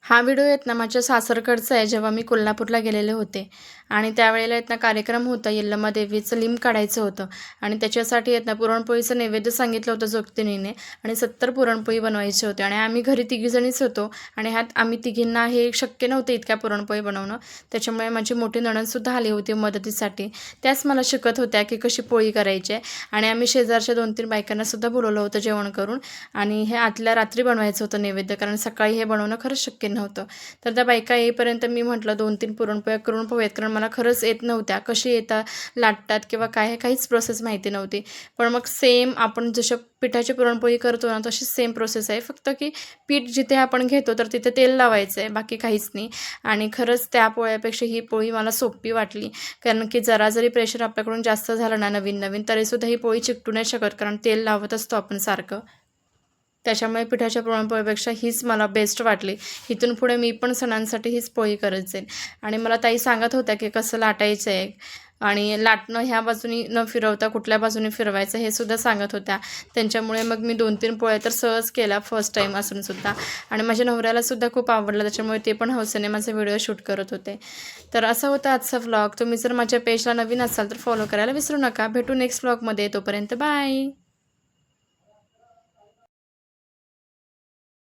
हा व्हिडिओ आहेत ना माझ्या सासरकडचा आहे. जेव्हा मी कोल्हापूरला गेलेले होते आणि त्यावेळेला आहेत ना कार्यक्रम होता. यल्लमा देवीचं लिंब काढायचं होतं आणि त्याच्यासाठी आहेत ना पुरणपोळीचं नैवेद्य सांगितलं होतं जोगतिनीने आणि 70 पुरणपोळी बनवायचे होते आणि आम्ही घरी तिघीजणीच होतो आणि ह्यात आम्ही तिघींना हे शक्य नव्हतं इतक्या पुरणपोळी बनवणं. त्याच्यामुळे माझी मोठी नणंदसुद्धा आली होती मदतीसाठी. त्याच मला शिकत होत्या की कशी पोळी करायची आहे आणि आम्ही शेजारच्या 2-3 बायकांनासुद्धा बोलवलं होतं जेवण करून आणि हे आतल्या रात्री बनवायचं होतं नैवेद्य, कारण सकाळी हे बनवणं खरंच शक्य नव्हतं. तर त्या बायका येईपर्यंत मी म्हटलं 2-3 पुरणपोळ्या करून पाहूयात, कारण मला खरंच येत नव्हत्या. कशी येतात, लाटतात किंवा काय हे काहीच प्रोसेस माहिती नव्हती. पण मग सेम आपण जसं पिठाची पुरणपोळी करतो ना तशीच सेम प्रोसेस आहे. फक्त की पीठ जिथे आपण घेतो तर तिथे तेल लावायचं आहे, बाकी काहीच नाही. आणि खरंच त्या पोळ्यापेक्षा ही पोळी मला सोपी वाटली, कारण की जरा जरी प्रेशर आपल्याकडून जास्त झालं ना नवीन नवीन तरीसुद्धा ही पोळी चिकटू नाही शकत, कारण तेल लावत असतो आपण सारखं. त्याच्यामुळे पिठाच्या पुरणपोळीपेक्षा हीच मला बेस्ट वाटली. इथून पुढे मी पण सणांसाठी हीच पोळी करत जाईल. आणि मला ताई सांगत होत्या की कसं लाटायचं आहे आणि लाटणं ह्या बाजूनी न फिरवता कुठल्या बाजूने फिरवायचं हे सुद्धा सांगत होत्या. त्यांच्यामुळे मग मी 2-3 पोळ्या तर सहज केल्या फर्स्ट टाईम असूनसुद्धा. आणि माझ्या नवऱ्यालासुद्धा खूप आवडलं, त्याच्यामुळे ते पण हौसेने माझे व्हिडिओ शूट करत होते. तर असा होता आजचा व्लॉग. तुम्ही जर माझ्या पेजला नवीन असाल तर फॉलो करायला विसरू नका. भेटू नेक्स्ट व्लॉगमध्ये. तोपर्यंत बाय.